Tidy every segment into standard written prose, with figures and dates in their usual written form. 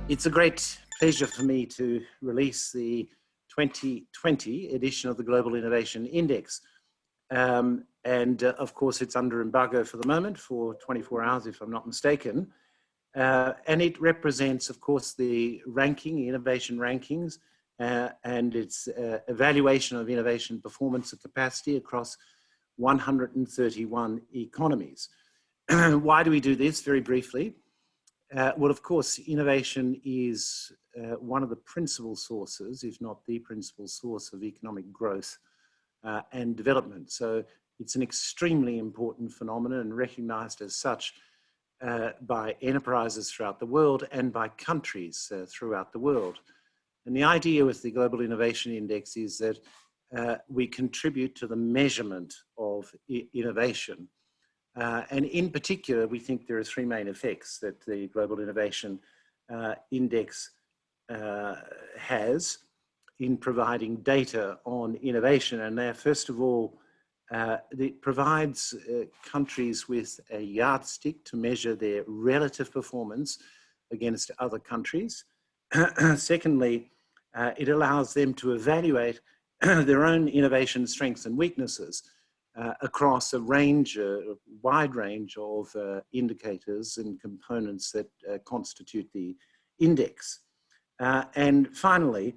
It's a great pleasure for me to release the 2020 edition of the Global Innovation Index. Of course, it's under embargo for the moment for 24 hours, if I'm not mistaken. And it represents, of course, the ranking, innovation rankings, and its evaluation of innovation performance and capacity across 131 economies. Why do we do this? Very briefly. Well, of course, innovation is one of the principal sources, if not the principal source of economic growth and development. So it's an extremely important phenomenon and recognized as such by enterprises throughout the world and by countries throughout the world. And the idea with the Global Innovation Index is that we contribute to the measurement of innovation. And in particular, we think there are three main effects that the Global Innovation Index has in providing data on innovation. And they're, first of all, it provides countries with a yardstick to measure their relative performance against other countries. Secondly, it allows them to evaluate their own innovation strengths and weaknesses across a wide range of indicators and components that constitute the index. And finally,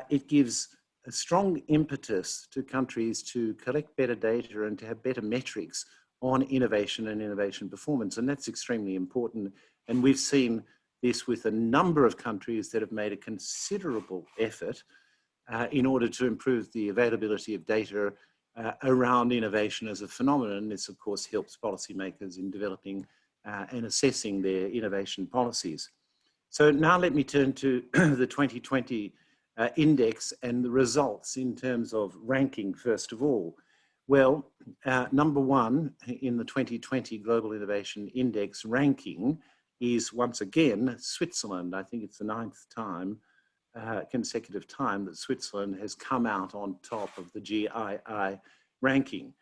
it gives a strong impetus to countries to collect better data and to have better metrics on innovation and innovation performance. And that's extremely important. And we've seen this with a number of countries that have made a considerable effort in order to improve the availability of data around innovation as a phenomenon. This, of course, helps policymakers in developing and assessing their innovation policies. So now let me turn to the 2020 index and the results in terms of ranking, first of all. Well, number one in the 2020 Global Innovation Index ranking is once again Switzerland. I think it's the 9th time, consecutive time that Switzerland has come out on top of the GII ranking,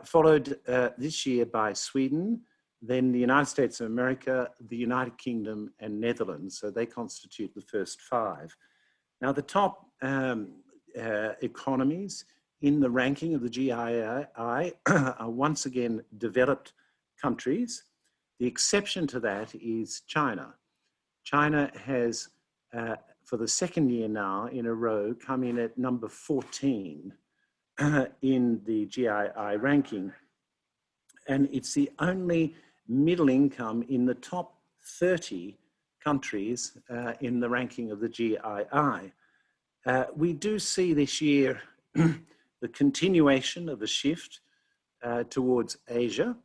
followed this year by Sweden, then the United States of America, the United Kingdom, and Netherlands. So they constitute the first five. Now, the top economies in the ranking of the GII are once again developed countries. The exception to that is China. China has, for the second year now in a row, come in at number 14 in the GII ranking. And it's the only middle income in the top 30 countries in the ranking of the GII. We do see this year the continuation of a shift towards Asia.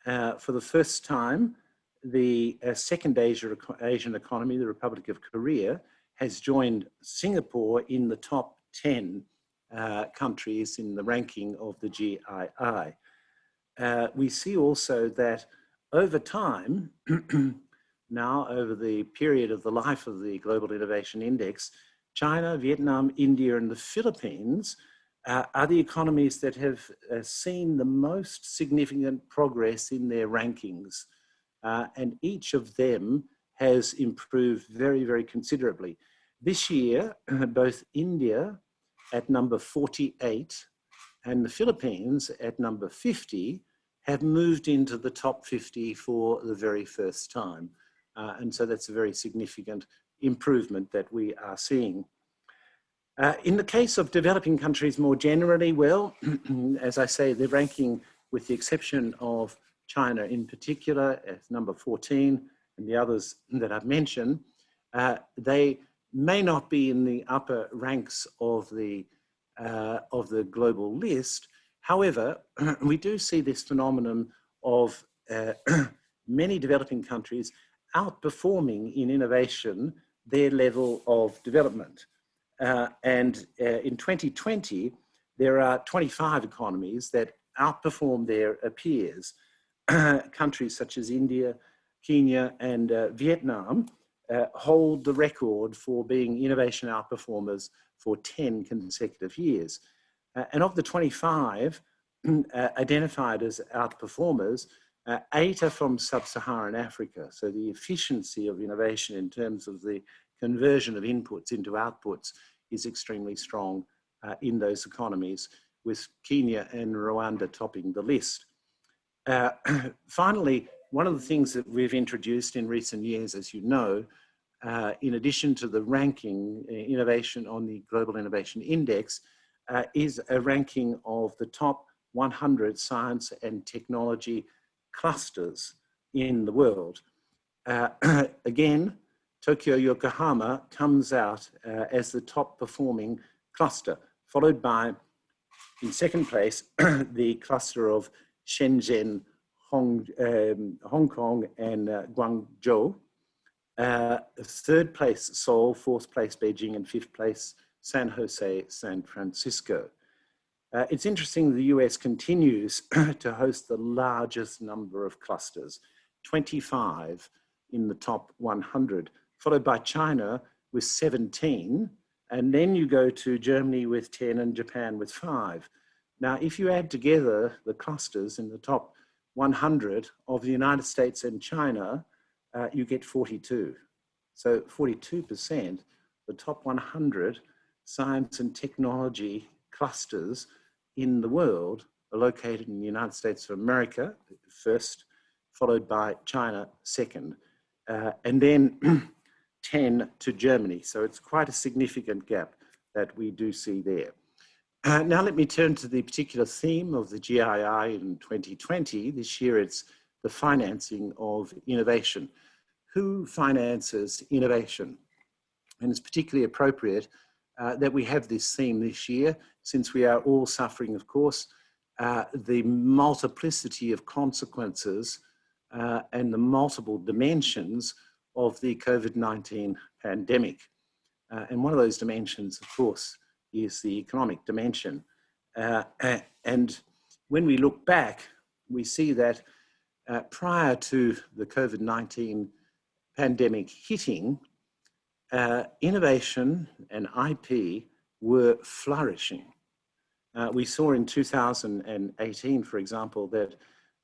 For the first time, the second Asian economy, the Republic of Korea, has joined Singapore in the top 10 countries in the ranking of the GII. We see also that over time, now over the period of the life of the Global Innovation Index, China, Vietnam, India, and the Philippines are the economies that have seen the most significant progress in their rankings. And each of them has improved very, very considerably. This year, both India at number 48 and the Philippines at number 50 have moved into the top 50 for the very first time. And so that's a very significant improvement that we are seeing. In the case of developing countries more generally, well, as I say, the ranking, with the exception of China in particular, at number 14, and the others that I've mentioned, they may not be in the upper ranks of the global list. However, we do see this phenomenon of many developing countries outperforming in innovation their level of development. In 2020, there are 25 economies that outperform their peers. Countries such as India, Kenya, and Vietnam hold the record for being innovation outperformers for 10 consecutive years. And of the 25 identified as outperformers, 8 are from sub-Saharan Africa. So the efficiency of innovation in terms of the conversion of inputs into outputs is extremely strong in those economies, with Kenya and Rwanda topping the list. Finally, one of the things that we've introduced in recent years, as you know, in addition to the ranking innovation on the Global Innovation Index, is a ranking of the top 100 science and technology clusters in the world. Again, Tokyo Yokohama comes out as the top performing cluster, followed by, in second place, the cluster of Shenzhen, Hong Kong, and Guangzhou. Third place, Seoul. Fourth place, Beijing. And fifth place, San Jose, San Francisco. It's interesting the US continues to host the largest number of clusters, 25 in the top 100, followed by China with 17. And then you go to Germany with 10 and Japan with 5. Now, if you add together the clusters in the top 100 of the United States and China, you get 42. So 42%, the top 100 science and technology clusters in the world are located in the United States of America first, followed by China second, and then 10 to Germany. So it's quite a significant gap that we do see there. Now let me turn to the particular theme of the GII in 2020. This year it's the financing of innovation. Who finances innovation? And it's particularly appropriate that we have this theme this year, since we are all suffering, of course, the multiplicity of consequences and the multiple dimensions of the COVID-19 pandemic. And one of those dimensions, of course, is the economic dimension. And when we look back, we see that prior to the COVID-19 pandemic hitting, innovation and IP were flourishing. We saw in 2018, for example, that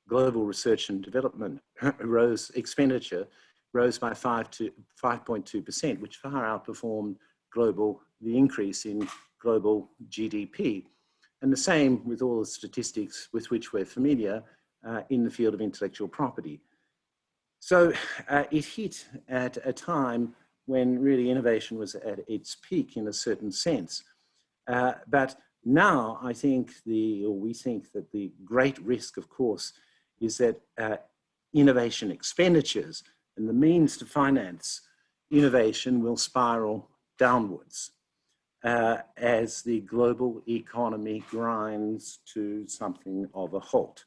global research and development expenditure rose by 5.2%, which far outperformed the increase in global GDP. And the same with all the statistics with which we're familiar in the field of intellectual property. So it hit at a time when really innovation was at its peak in a certain sense. But now we think that the great risk, of course, is that innovation expenditures and the means to finance innovation will spiral downwards as the global economy grinds to something of a halt.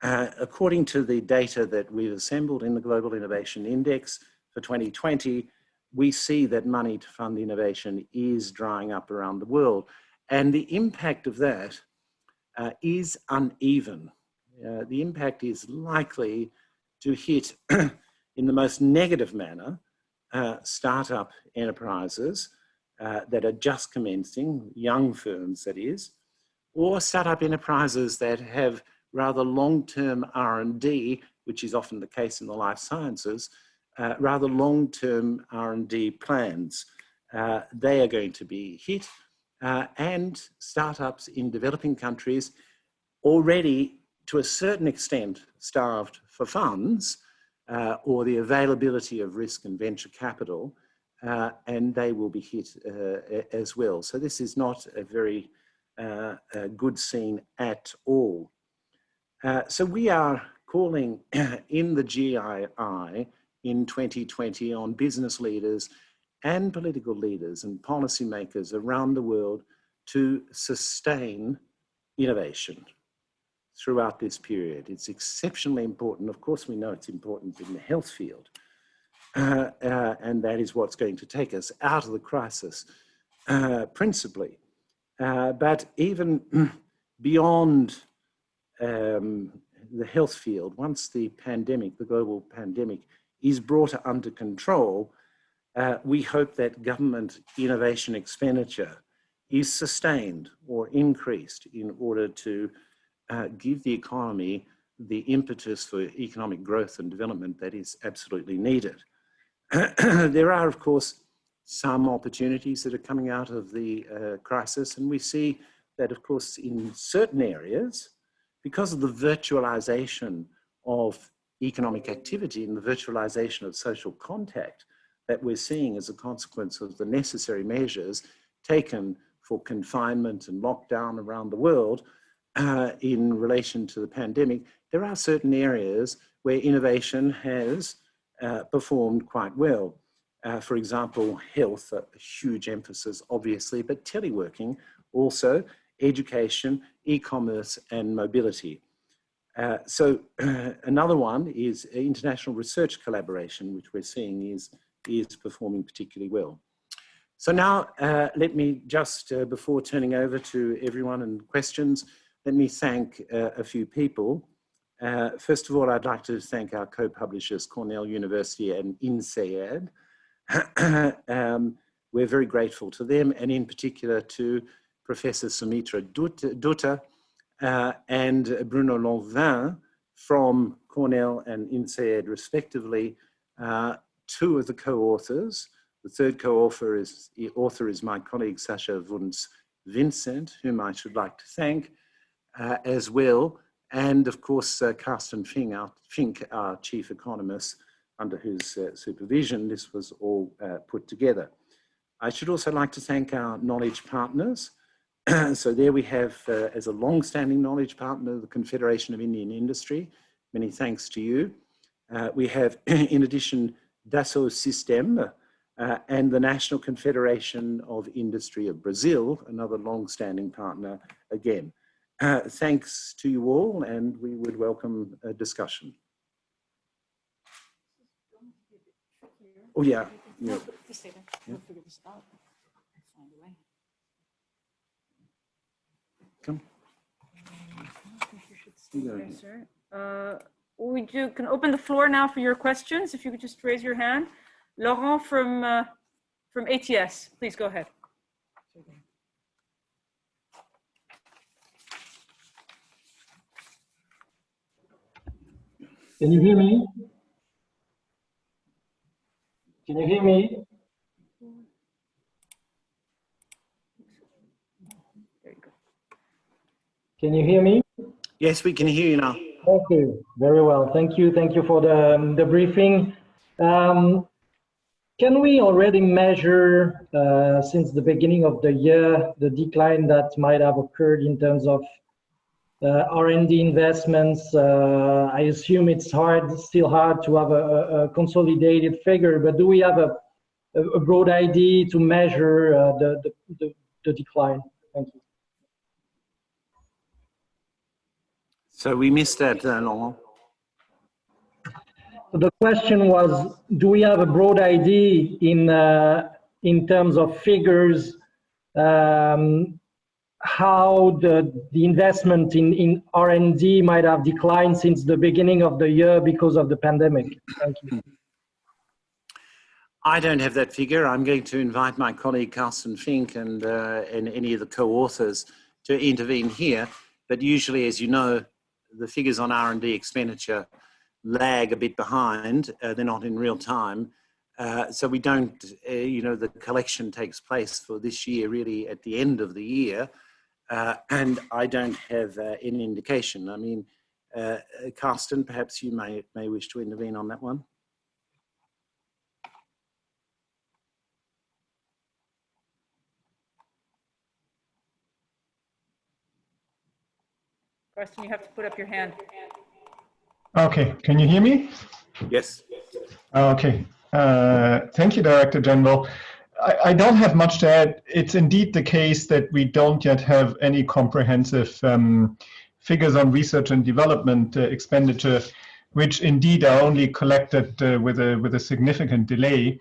According to the data that we've assembled in the Global Innovation Index for 2020, we see that money to fund innovation is drying up around the world. And the impact of that is uneven. The impact is likely to hit in the most negative manner startup enterprises that are just commencing, young firms that is, or startup enterprises that have rather long-term R&D, which is often the case in the life sciences, rather long-term R&D plans. They are going to be hit, and startups in developing countries already, to a certain extent, starved for funds or the availability of risk and venture capital, and they will be hit as well. So this is not a very good scene at all. So we are calling in the GII in 2020 on business leaders and political leaders and policymakers around the world to sustain innovation throughout this period. It's exceptionally important. Of course, we know it's important in the health field, and that is what's going to take us out of the crisis, principally. But even beyond the health field, once the pandemic, the global pandemic, is brought under control, we hope that government innovation expenditure is sustained or increased in order to give the economy the impetus for economic growth and development that is absolutely needed. There are, of course, some opportunities that are coming out of the crisis, and we see that, of course, in certain areas, because of the virtualization of economic activity and the virtualization of social contact that we're seeing as a consequence of the necessary measures taken for confinement and lockdown around the world in relation to the pandemic, there are certain areas where innovation has performed quite well. For example, health, a huge emphasis, obviously, but teleworking also, education, e-commerce, and mobility. So another one is international research collaboration, which we're seeing is performing particularly well. So now let me just, before turning over to everyone and questions, let me thank a few people. First of all, I'd like to thank our co-publishers, Cornell University and INSEAD. We're very grateful to them, and in particular to Professor Sumitra Dutta and Bruno Lanvin from Cornell and INSEAD respectively, two of the co-authors. The third co-author is my colleague Sasha Wunz-Vincent, whom I should like to thank as well. And of course, Carsten Fink, our chief economist, under whose supervision this was all put together. I should also like to thank our knowledge partners. So there we have, as a long-standing knowledge partner, the Confederation of Indian Industry. Many thanks to you. We have, in addition, Dassault Systèmes and the National Confederation of Industry of Brazil, another long-standing partner again. Thanks to you all, and we would welcome a discussion. Oh yeah. Yeah. Come. We can open the floor now for your questions. If you could just raise your hand. Laurent from ATS, please go ahead. Can you hear me? Can you hear me? Can you hear me? Yes, we can hear you now. Okay, very well. Thank you. Thank you for the briefing. Can we already measure since the beginning of the year the decline that might have occurred in terms of R&D investments? I assume it's still hard to have a consolidated figure, but do we have a broad idea to measure the decline? Thank you. So we missed that, Laurent. The question was, do we have a broad idea in terms of figures, how the investment in R&D might have declined since the beginning of the year because of the pandemic? Thank you. I don't have that figure. I'm going to invite my colleague Carsten Fink and any of the co-authors to intervene here. But usually, as you know, the figures on R&D expenditure lag a bit behind. They're not in real time. So we don't, the collection takes place for this year really at the end of the year. And I don't have any indication. I mean, Carsten, perhaps you may wish to intervene on that one. Carsten, you have to put up your hand. Okay, can you hear me? Yes. Okay, thank you, Director General. I don't have much to add. It's indeed the case that we don't yet have any comprehensive figures on research and development expenditure, which indeed are only collected with a significant delay.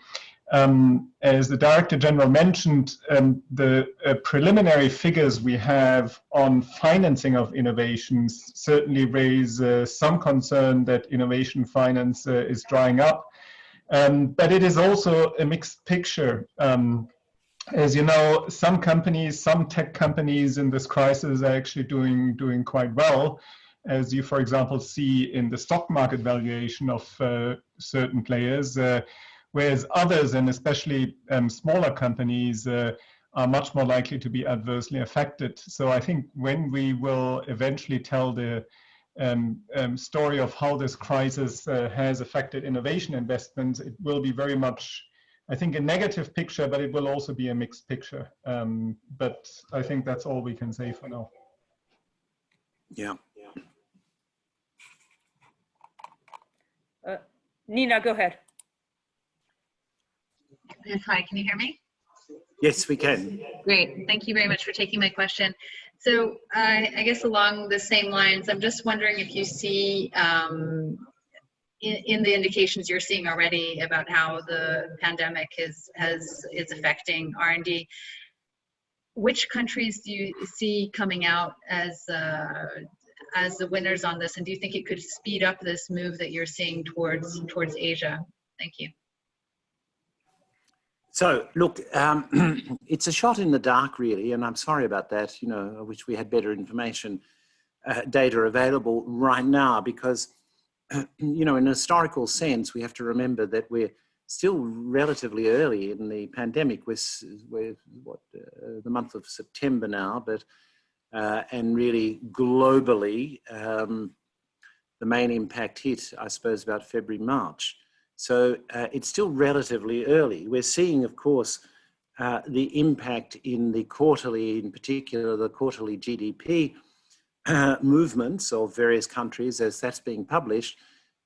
As the Director General mentioned, the preliminary figures we have on financing of innovations certainly raise some concern that innovation finance is drying up. But it is also a mixed picture. As you know, some tech companies in this crisis are actually doing quite well. as you, for example, see in the stock market valuation of certain players, whereas others, and especially smaller companies, are much more likely to be adversely affected. So I think when we will eventually tell the story of how this crisis has affected innovation investments, it will be very much, I think, a negative picture, but it will also be a mixed picture. But I think that's all we can say for now. Yeah. Nina, go ahead. Yes, hi, can you hear me? Yes, we can. Great, thank you very much for taking my question. So I guess along the same lines, I'm just wondering if you see in the indications you're seeing already about how the pandemic is affecting R&D, which countries do you see coming out as the winners on this, and do you think it could speed up this move that you're seeing towards Asia? Thank you. So look, it's a shot in the dark, really, and I'm sorry about that. You know, I wish we had better information, data available right now, because you know, in a historical sense, we have to remember that we're still relatively early in the pandemic. We're what, the month of September now, but and really globally, the main impact hit, I suppose, about February, March. So it's still relatively early. We're seeing, of course, the impact in the quarterly, in particular, the quarterly GDP movements of various countries as that's being published.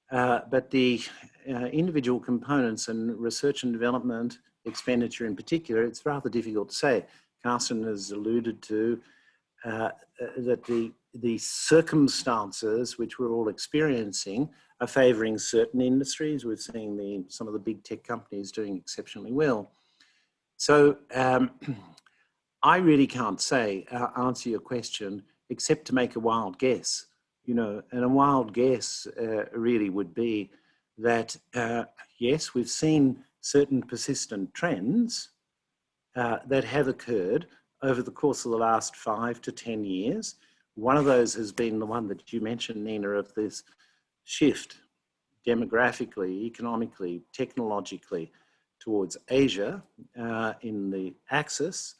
But the individual components and research and development expenditure in particular, it's rather difficult to say. Carsten has alluded to that the circumstances which we're all experiencing are favouring certain industries. We're seeing some of the big tech companies doing exceptionally well. So I really can't say, answer your question, except to make a wild guess, you know, and a wild guess really would be that, yes, we've seen certain persistent trends that have occurred over the course of the last 5 to 10 years. One of those has been the one that you mentioned, Nina, of this shift demographically, economically, technologically towards Asia in the axis.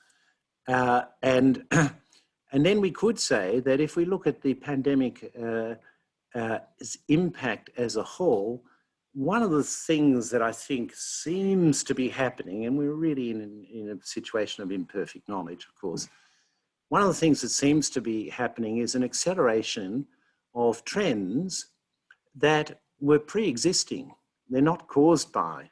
And then we could say that if we look at the pandemic impact as a whole, one of the things that I think seems to be happening, and we're really in a situation of imperfect knowledge, of course, one of the things that seems to be happening is an acceleration of trends that were pre-existing. They're not caused by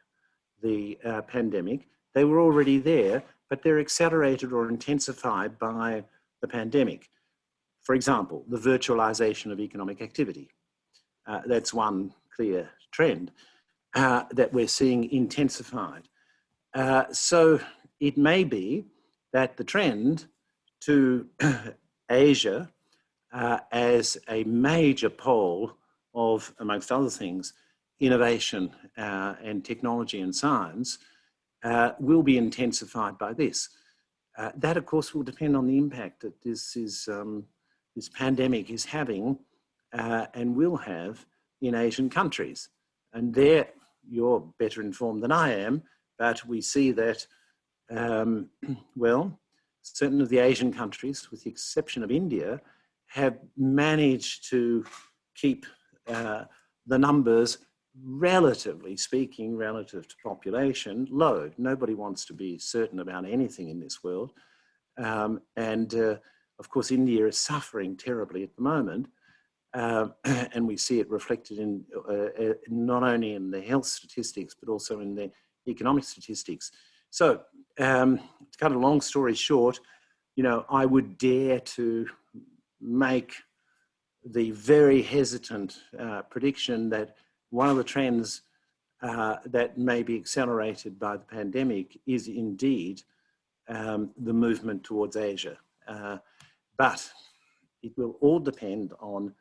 the pandemic. They were already there, but they're accelerated or intensified by the pandemic. For example, the virtualization of economic activity. That's one clear trend that we're seeing intensified. So it may be that the trend to Asia as a major pole of, amongst other things, innovation and technology and science will be intensified by this. That, of course, will depend on the impact that this pandemic is having and will have in Asian countries. And there, you're better informed than I am, but we see that, well, certain of the Asian countries, with the exception of India, have managed to keep the numbers, relatively speaking, relative to population, low. Nobody wants to be certain about anything in this world. Of course, India is suffering terribly at the moment. And we see it reflected in not only in the health statistics, but also in the economic statistics. So to cut a long story short, you know, I would dare to make the very hesitant prediction that one of the trends that may be accelerated by the pandemic is indeed the movement towards Asia. But it will all depend on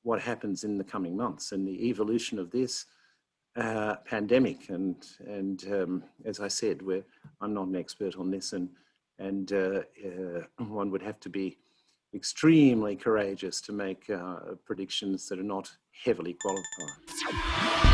what happens in the coming months and the evolution of this pandemic. And as I said, I'm not an expert on this, and one would have to be extremely courageous to make predictions that are not heavily qualified.